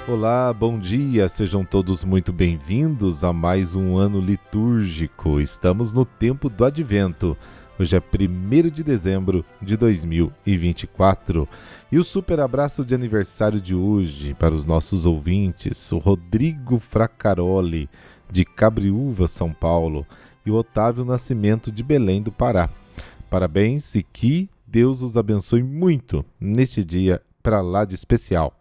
Olá, bom dia, sejam todos muito bem-vindos a mais um ano litúrgico. Estamos no tempo do Advento. Hoje é 1º de dezembro de 2024 e o super abraço de aniversário de hoje para os nossos ouvintes, o Rodrigo Fracaroli, de Cabriúva, São Paulo, e o Otávio Nascimento, de Belém do Pará. Parabéns e que Deus os abençoe muito neste dia para lá de especial.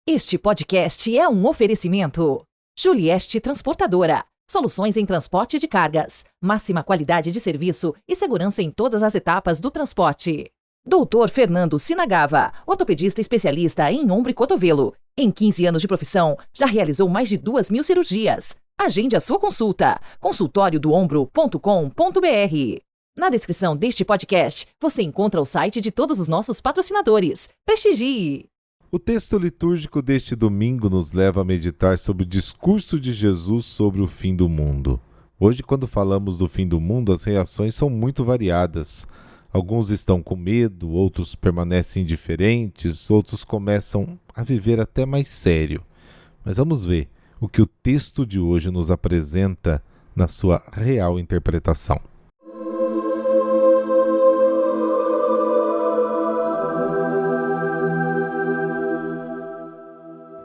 Este podcast é um oferecimento. Julieste Transportadora. Soluções em transporte de cargas. Máxima qualidade de serviço e segurança em todas as etapas do transporte. Doutor Fernando Sinagava, ortopedista especialista em ombro e cotovelo. Em 15 anos de profissão, já realizou mais de 2.000 cirurgias. Agende a sua consulta. consultoriodoombro.com.br. Na descrição deste podcast, você encontra o site de todos os nossos patrocinadores. Prestigie! O texto litúrgico deste domingo nos leva a meditar sobre o discurso de Jesus sobre o fim do mundo. Hoje, quando falamos do fim do mundo, as reações são muito variadas. Alguns estão com medo, outros permanecem indiferentes, outros começam a viver até mais sério. Mas vamos ver o que o texto de hoje nos apresenta na sua real interpretação.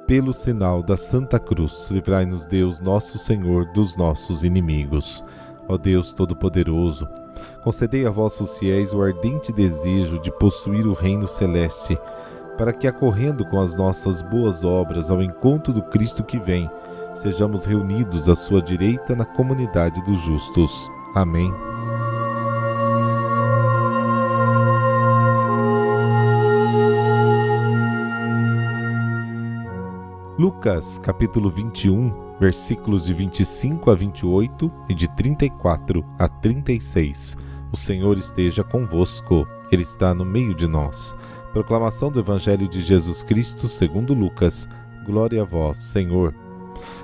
Pelo sinal da Santa Cruz, livrai-nos Deus, nosso Senhor, dos nossos inimigos. Ó Deus Todo-Poderoso, concedei a vossos fiéis o ardente desejo de possuir o reino celeste, para que, acorrendo com as nossas boas obras ao encontro do Cristo que vem, sejamos reunidos à sua direita na comunidade dos justos. Amém. Lucas, capítulo 21, versículos de 25 a 28 e de 34 a 36. O Senhor esteja convosco, Ele está no meio de nós. Proclamação do Evangelho de Jesus Cristo segundo Lucas. Glória a vós, Senhor.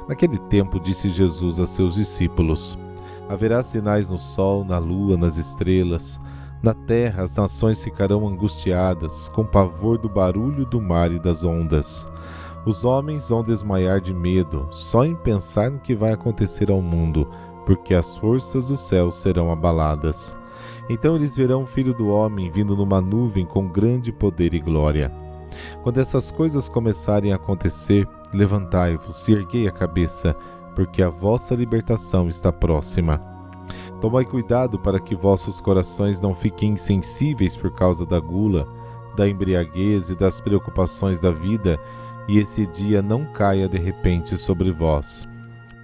Naquele tempo disse Jesus a seus discípulos: haverá sinais no sol, na lua, nas estrelas. Na terra as nações ficarão angustiadas, com pavor do barulho do mar e das ondas. Os homens vão desmaiar de medo, só em pensar no que vai acontecer ao mundo, porque as forças do céu serão abaladas. Então eles verão o Filho do Homem vindo numa nuvem com grande poder e glória. Quando essas coisas começarem a acontecer, levantai-vos e erguei a cabeça, porque a vossa libertação está próxima. Tomai cuidado para que vossos corações não fiquem insensíveis por causa da gula, da embriaguez e das preocupações da vida, e esse dia não caia de repente sobre vós,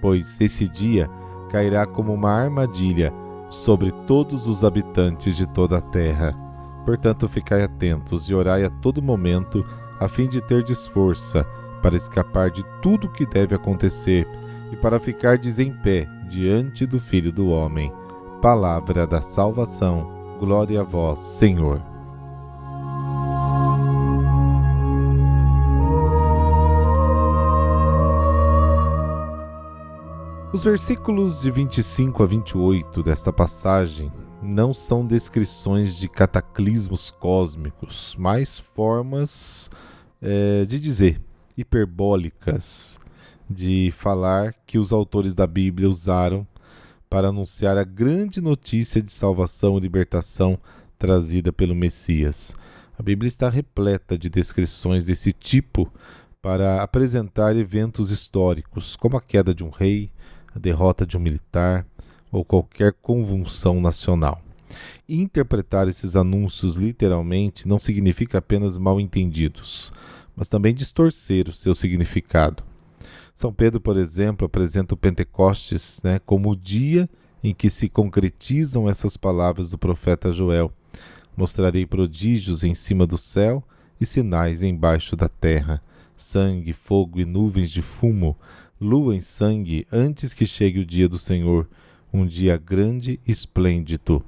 pois esse dia cairá como uma armadilha sobre todos os habitantes de toda a terra. Portanto, ficai atentos e orai a todo momento, a fim de terdes força para escapar de tudo o que deve acontecer e para ficardes em pé diante do Filho do Homem. Palavra da salvação. Glória a vós, Senhor. Os versículos de 25 a 28 desta passagem não são descrições de cataclismos cósmicos, mas formas de dizer, hiperbólicas, de falar que os autores da Bíblia usaram para anunciar a grande notícia de salvação e libertação trazida pelo Messias. A Bíblia está repleta de descrições desse tipo para apresentar eventos históricos, como a queda de um rei, a derrota de um militar ou qualquer convulsão nacional. Interpretar esses anúncios literalmente não significa apenas mal entendidos, mas também distorcer o seu significado. São Pedro, por exemplo, apresenta o Pentecostes, como o dia em que se concretizam essas palavras do profeta Joel. Mostrarei prodígios em cima do céu e sinais embaixo da terra, sangue, fogo e nuvens de fumo, lua em sangue, antes que chegue o dia do Senhor, um dia grande e esplêndido.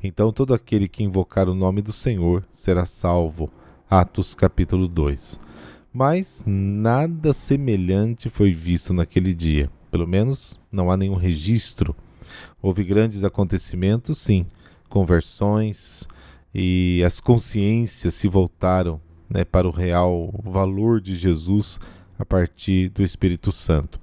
Então todo aquele que invocar o nome do Senhor será salvo. Atos capítulo 2. Mas nada semelhante foi visto naquele dia. Pelo menos não há nenhum registro. Houve grandes acontecimentos, sim, conversões, e as consciências se voltaram para o real valor de Jesus a partir do Espírito Santo.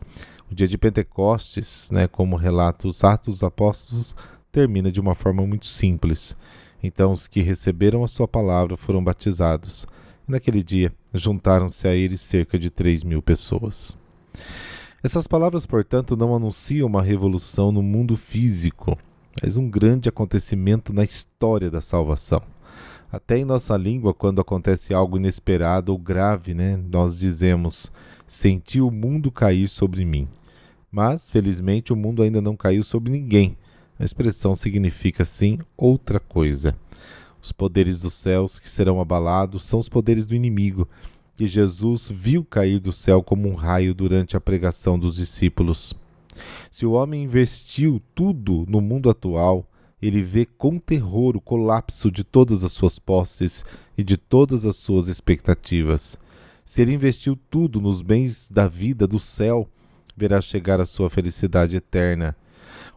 O dia de Pentecostes, como relata os Atos dos Apóstolos, termina de uma forma muito simples. Então os que receberam a sua palavra foram batizados. E naquele dia juntaram-se a eles cerca de 3.000 pessoas. Essas palavras, portanto, não anunciam uma revolução no mundo físico, mas um grande acontecimento na história da salvação. Até em nossa língua, quando acontece algo inesperado ou grave, nós dizemos: senti o mundo cair sobre mim. Mas, felizmente, o mundo ainda não caiu sobre ninguém. A expressão significa, sim, outra coisa. Os poderes dos céus que serão abalados são os poderes do inimigo, que Jesus viu cair do céu como um raio durante a pregação dos discípulos. Se o homem investiu tudo no mundo atual, ele vê com terror o colapso de todas as suas posses e de todas as suas expectativas. Se ele investiu tudo nos bens da vida do céu, verá chegar a sua felicidade eterna.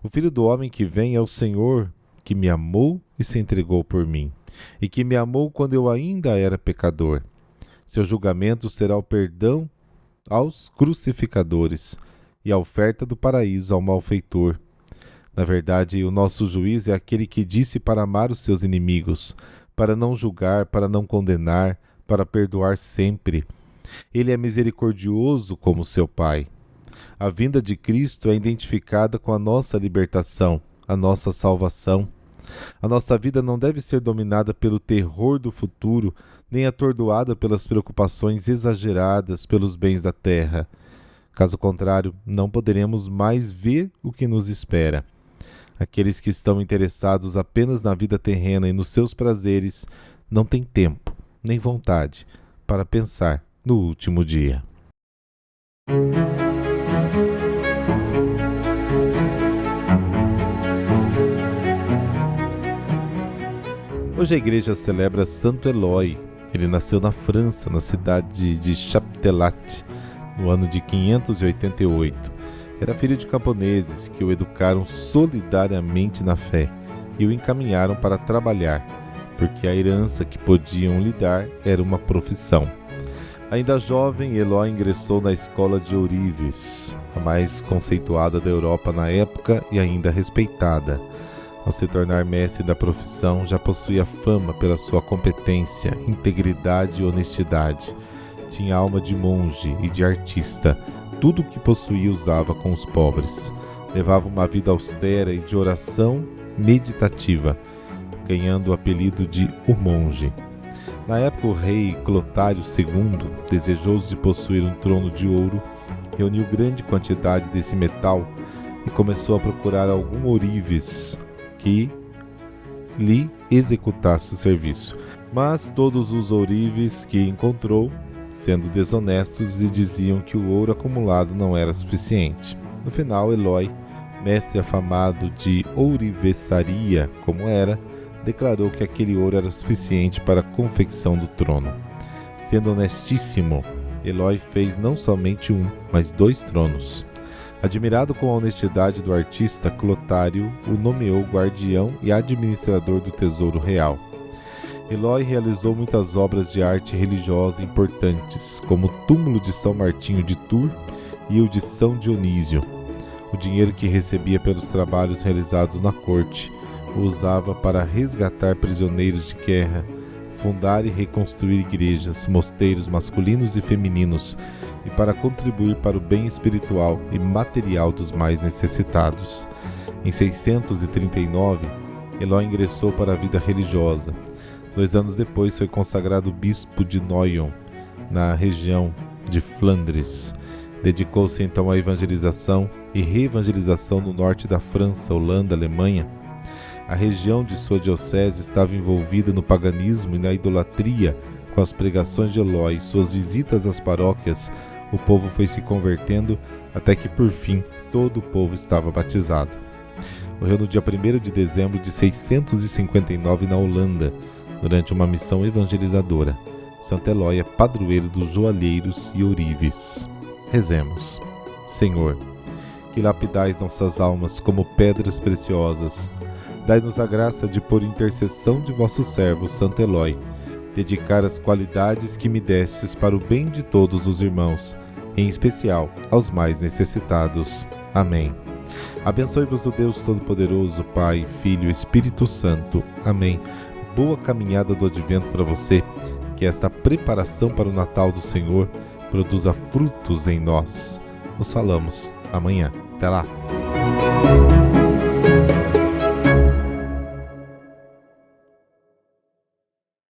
O Filho do Homem que vem é o Senhor, que me amou e se entregou por mim, e que me amou quando eu ainda era pecador. Seu julgamento será o perdão aos crucificadores e a oferta do paraíso ao malfeitor. Na verdade, o nosso juiz é aquele que disse para amar os seus inimigos, para não julgar, para não condenar, para perdoar sempre. Ele é misericordioso como seu Pai. A vinda de Cristo é identificada com a nossa libertação, a nossa salvação. A nossa vida não deve ser dominada pelo terror do futuro, nem atordoada pelas preocupações exageradas pelos bens da terra. Caso contrário, não poderemos mais ver o que nos espera. Aqueles que estão interessados apenas na vida terrena e nos seus prazeres não têm tempo, nem vontade, para pensar no último dia. Hoje a igreja celebra Santo Eloy. Ele nasceu na França, na cidade de Chaptelat, no ano de 588. Era filho de camponeses que o educaram solidariamente na fé e o encaminharam para trabalhar, porque a herança que podiam lhe dar era uma profissão. Ainda jovem, Eloy ingressou na escola de Ourives, a mais conceituada da Europa na época e ainda respeitada. Ao se tornar mestre da profissão, já possuía fama pela sua competência, integridade e honestidade. Tinha alma de monge e de artista. Tudo o que possuía usava com os pobres. Levava uma vida austera e de oração meditativa, ganhando o apelido de o monge. Na época, o rei Clotário II, desejoso de possuir um trono de ouro, reuniu grande quantidade desse metal e começou a procurar algum ourives que lhe executasse o serviço. Mas todos os ourives que encontrou, sendo desonestos, lhe diziam que o ouro acumulado não era suficiente. No final, Eloy, mestre afamado de ourivesaria como era, declarou que aquele ouro era suficiente para a confecção do trono. Sendo honestíssimo, Eloy fez não somente um, mas 2 tronos. Admirado com a honestidade do artista, Clotário o nomeou guardião e administrador do tesouro real. Eloy realizou muitas obras de arte religiosa importantes, como o túmulo de São Martinho de Tours e o de São Dionísio. O dinheiro que recebia pelos trabalhos realizados na corte o usava para resgatar prisioneiros de guerra, fundar e reconstruir igrejas, mosteiros masculinos e femininos, e para contribuir para o bem espiritual e material dos mais necessitados. Em 639, Eloy ingressou para a vida religiosa. 2 anos depois foi consagrado bispo de Noyon, na região de Flandres. Dedicou-se então à evangelização e reevangelização no norte da França, Holanda, Alemanha. A região de sua diocese estava envolvida no paganismo e na idolatria. Com as pregações de Eloy e suas visitas às paróquias, o povo foi se convertendo até que, por fim, todo o povo estava batizado. Morreu no dia 1º de dezembro de 659 na Holanda, durante uma missão evangelizadora. Santo Eloy é padroeiro dos joalheiros e ourives. Rezemos. Senhor, que lapidais nossas almas como pedras preciosas, dai-nos a graça de, por intercessão de vosso servo Santo Eloy, dedicar as qualidades que me destes para o bem de todos os irmãos, em especial aos mais necessitados. Amém. Abençoe-vos o Deus Todo-Poderoso, Pai, Filho e Espírito Santo. Amém. Boa caminhada do Advento para você. Que esta preparação para o Natal do Senhor produza frutos em nós. Nos falamos amanhã. Até lá.